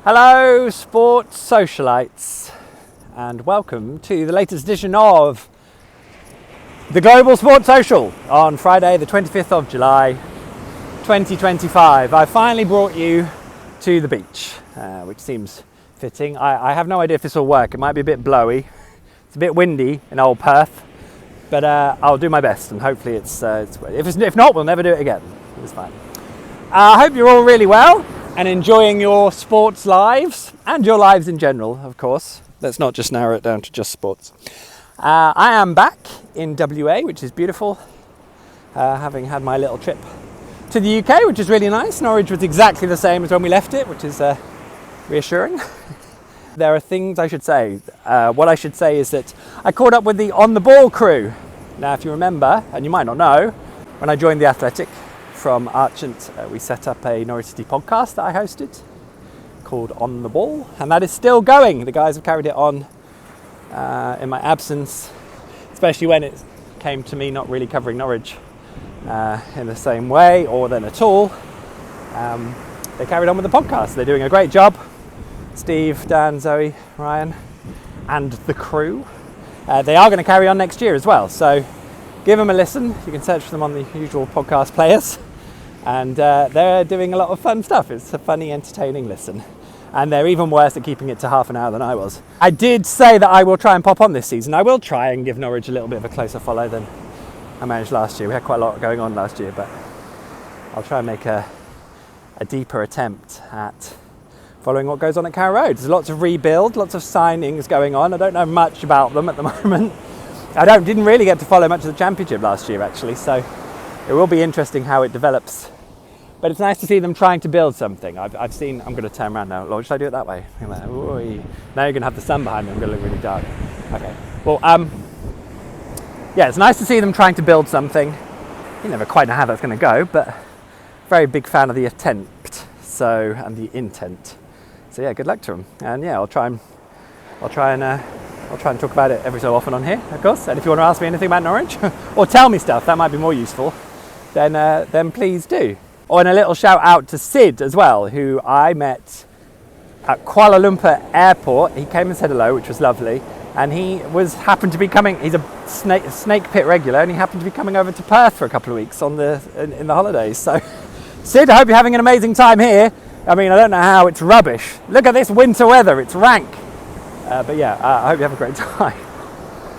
Hello sports socialites, and welcome to the latest edition of the Global Sports Social on Friday the 25th of July 2025. I finally brought you to the beach, which seems fitting. I have no idea if this will work. It might be a bit blowy. It's a bit windy in old Perth, but I'll do my best, and hopefully if not, we'll never do it again. It's fine. I hope you're all really well and enjoying your sports lives and your lives in general, of course. Let's not just narrow it down to just sports. I am back in WA, which is beautiful, having had my little trip to the UK, which is really nice. Norwich was exactly the same as when we left it, which is reassuring. There are things I should say. What I should say is that I caught up with the On The Ball crew. Now, if you remember, and you might not know, when I joined the Athletic from Archant, we set up a Norwich City podcast that I hosted called On The Ball, and that is still going. The guys have carried it on in my absence, especially when it came to me not really covering Norwich in the same way or then at all. They carried on with the podcast. They're doing a great job. Steve, Dan, Zoe, Ryan and the crew. They are going to carry on next year as well, so give them a listen. You can search for them on the usual podcast players. And they're doing a lot of fun stuff. It's a funny, entertaining listen. And they're even worse at keeping it to half an hour than I was. I did say that I will try and pop on this season. I will try and give Norwich a little bit of a closer follow than I managed last year. We had quite a lot going on last year, but I'll try and make a deeper attempt at following what goes on at Carrow Road. There's lots of rebuild, lots of signings going on. I don't know much about them at the moment. Didn't really get to follow much of the Championship last year, actually, so it will be interesting how it develops. But it's nice to see them trying to build something. I've seen, I'm going to turn around now. Lord, should I do it that way? Now you're going to have the sun behind me. I'm going to look really dark. Okay. Well, yeah, it's nice to see them trying to build something. You never quite know how that's going to go, but very big fan of the attempt, and the intent. So yeah, good luck to them. And yeah, I'll try and talk about it every so often on here, of course. And if you want to ask me anything about Norwich or tell me stuff that might be more useful, then please do. Oh, and a little shout out to Sid as well, who I met at Kuala Lumpur Airport. He came and said hello, which was lovely. And he happened to be coming. He's a snake pit regular, and he happened to be coming over to Perth for a couple of weeks in the holidays. So, Sid, I hope you're having an amazing time here. I mean, I don't know how. It's rubbish. Look at this winter weather. It's rank. But yeah, I hope you have a great time.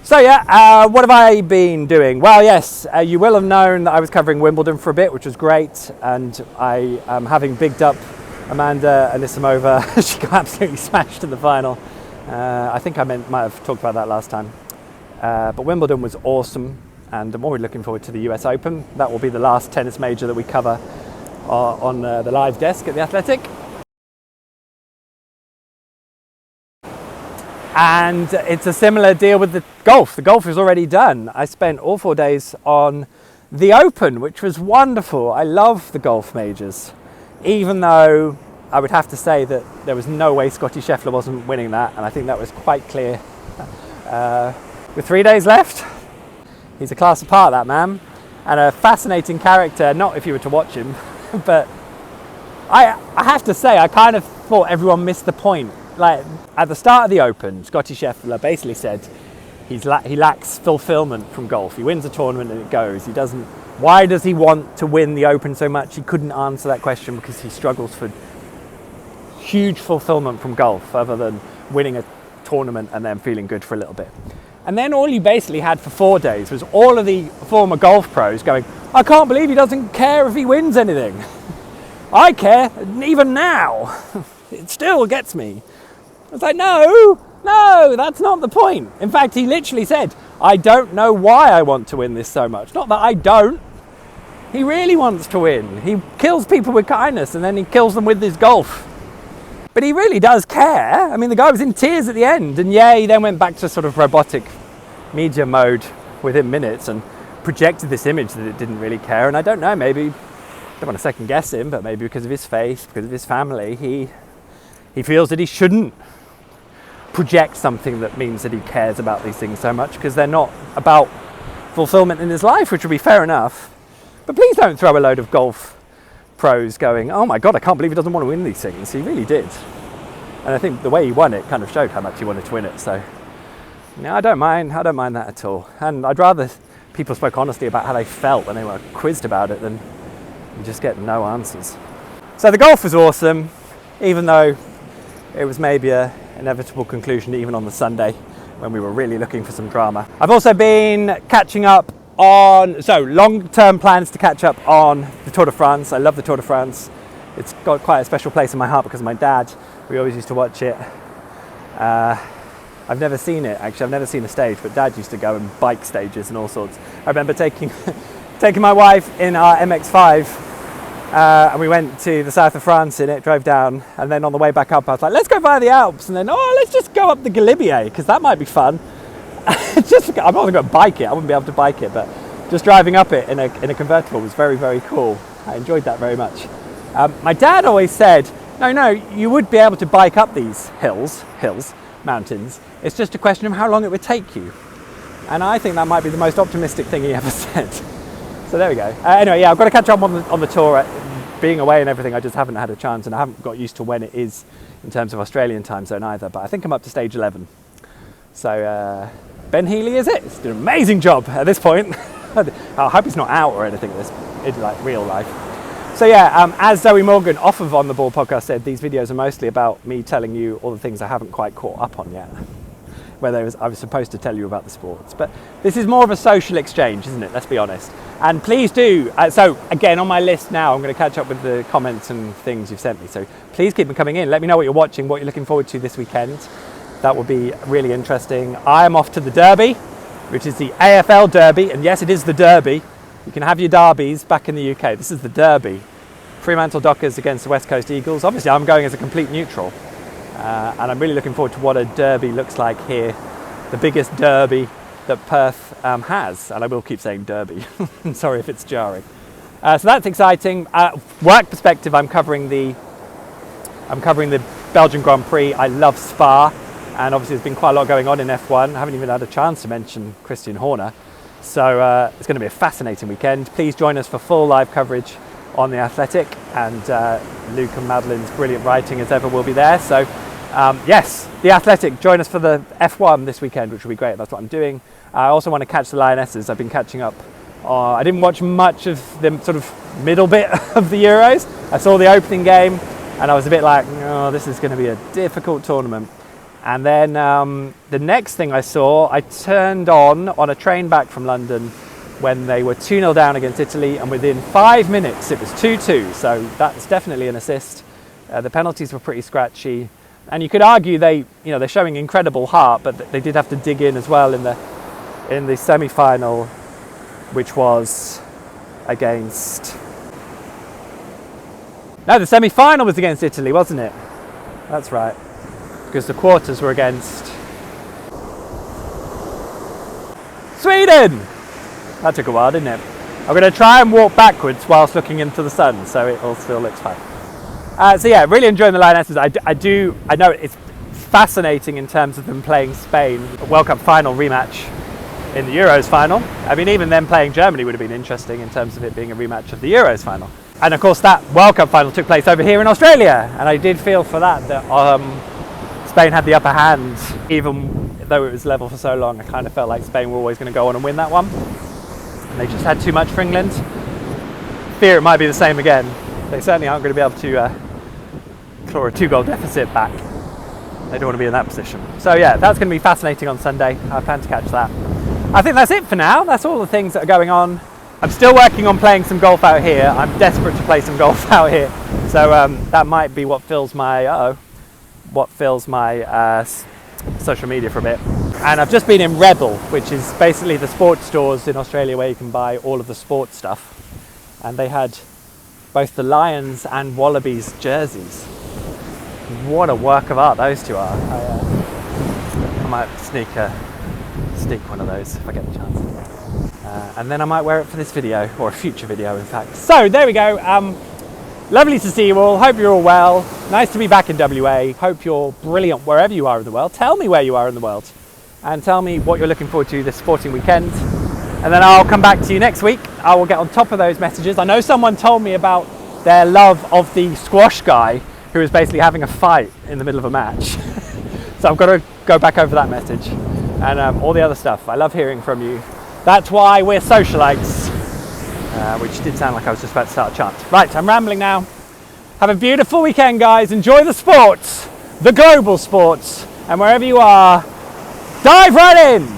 So yeah, what have I been doing? Well, yes, you will have known that I was covering Wimbledon for a bit, which was great. And I am having bigged up Amanda Anisimova. She got absolutely smashed in the final. I think I might have talked about that last time. But Wimbledon was awesome. And I'm already looking forward to the US Open. That will be the last tennis major that we cover on the live desk at the Athletic. And it's a similar deal with the golf. The golf is already done. I spent all 4 days on the Open, which was wonderful. I love the golf majors, even though I would have to say that there was no way Scottie Scheffler wasn't winning that, and I think that was quite clear. With 3 days left, he's a class apart, that man, and a fascinating character, not if you were to watch him, but I have to say, I kind of thought everyone missed the point. Like, at the start of the Open, Scottie Scheffler basically said he lacks fulfillment from golf. He wins a tournament and it goes. Why does he want to win the Open so much? He couldn't answer that question because he struggles for huge fulfillment from golf, other than winning a tournament and then feeling good for a little bit. And then all you basically had for 4 days was all of the former golf pros going, I can't believe he doesn't care if he wins anything. I care, even now. It still gets me. I was like, no, that's not the point. In fact, he literally said, I don't know why I want to win this so much. Not that I don't. He really wants to win. He kills people with kindness and then he kills them with his golf. But he really does care. I mean, the guy was in tears at the end. And yeah, he then went back to sort of robotic media mode within minutes and projected this image that it didn't really care. And I don't know, maybe, I don't want to second guess him, but maybe because of his faith, because of his family, he feels that he shouldn't project something that means that he cares about these things so much, because they're not about fulfillment in his life, which would be fair enough. But please don't throw a load of golf pros going, oh my God, I can't believe he doesn't want to win these things. He really did. And I think the way he won it kind of showed how much he wanted to win it. So, no, I don't mind that at all. And I'd rather people spoke honestly about how they felt when they were quizzed about it than just get no answers. So the golf was awesome, even though it was maybe an inevitable conclusion even on the Sunday when we were really looking for some drama. I've also been catching up on, long-term plans to catch up on the Tour de France. I love the Tour de France. It's got quite a special place in my heart because of my dad. We always used to watch it. I've never seen it, actually. I've never seen a stage, but Dad used to go and bike stages and all sorts. I remember taking my wife in our MX-5 and we went to the south of France in it, drove down, and then on the way back up I was like, let's go via the Alps, and then, let's just go up the Galibier, because that might be fun. I'm not going to bike it, I wouldn't be able to bike it, but just driving up it in a convertible was very, very cool. I enjoyed that very much. My dad always said, no, you would be able to bike up these mountains. It's just a question of how long it would take you. And I think that might be the most optimistic thing he ever said. So there we go. Anyway, yeah, I've got to catch up on the tour. Being away and everything, I just haven't had a chance, and I haven't got used to when it is in terms of Australian time zone either. But I think I'm up to stage 11. So Ben Healy is it? It's an amazing job at this point. I hope he's not out or anything in like real life. So yeah, as Zoe Morgan off of On The Ball podcast said, these videos are mostly about me telling you all the things I haven't quite caught up on yet. Whether I was supposed to tell you about the sports. But this is more of a social exchange, isn't it? Let's be honest. And please do. So again, on my list now, I'm going to catch up with the comments and things you've sent me. So please keep them coming in. Let me know what you're watching, what you're looking forward to this weekend. That will be really interesting. I am off to the Derby, which is the AFL Derby. And yes, it is the Derby. You can have your derbies back in the UK. This is the Derby. Fremantle Dockers against the West Coast Eagles. Obviously, I'm going as a complete neutral. And I'm really looking forward to what a derby looks like here. The biggest derby that Perth has. And I will keep saying derby. Sorry if it's jarring. So that's exciting. Work perspective, I'm covering the Belgian Grand Prix. I love Spa. And obviously there's been quite a lot going on in F1. I haven't even had a chance to mention Christian Horner. So it's going to be a fascinating weekend. Please join us for full live coverage on The Athletic, and Luke and Madeline's brilliant writing as ever will be there. So yes, The Athletic, join us for the F1 this weekend, which will be great. That's what I'm doing. I also want to catch the Lionesses. I've been catching up. I didn't watch much of the sort of middle bit of the Euros. I saw the opening game and I was a bit like, oh, this is going to be a difficult tournament. And then the next thing I saw, I turned on a train back from London when they were 2-0 down against Italy, and within 5 minutes it was 2-2, so that's definitely an assist. The penalties were pretty scratchy, and you could argue they're showing incredible heart, but they did have to dig in as well in the semi-final, which was against... No, the semi-final was against Italy, wasn't it? That's right, because the quarters were against Sweden! That took a while, didn't it? I'm going to try and walk backwards whilst looking into the sun, so it all still looks fine. So yeah, really enjoying the Lionesses. I know it's fascinating in terms of them playing Spain, a World Cup final rematch in the Euros final. I mean, even them playing Germany would have been interesting in terms of it being a rematch of the Euros final. And of course, that World Cup final took place over here in Australia, and I did feel for that Spain had the upper hand, even though it was level for so long. I kind of felt like Spain were always going to go on and win that one. They just had too much for England. Fear it might be the same again. They certainly aren't going to be able to claw a 2-goal deficit back. They don't want to be in that position. So yeah, that's going to be fascinating on Sunday. I plan to catch that. I think that's it for now. That's all the things that are going on. I'm still working on playing some golf out here. I'm desperate to play some golf out here. So that might be what fills my social media for a bit. And I've just been in Rebel, which is basically the sports stores in Australia where you can buy all of the sports stuff. And they had both the Lions and Wallabies jerseys. What a work of art those two are. I might sneak one of those if I get the chance. And then I might wear it for this video, or a future video in fact. So there we go. Lovely to see you all. Hope you're all well. Nice to be back in WA. Hope you're brilliant wherever you are in the world. Tell me where you are in the world. And tell me what you're looking forward to this sporting weekend. And then I'll come back to you next week. I will get on top of those messages. I know someone told me about their love of the squash guy who was basically having a fight in the middle of a match. So I've got to go back over that message and all the other stuff. I love hearing from you. That's why we're socialites, which did sound like I was just about to start a chant. Right, I'm rambling now. Have a beautiful weekend, guys. Enjoy the sports, the global sports, and wherever you are, dive right in.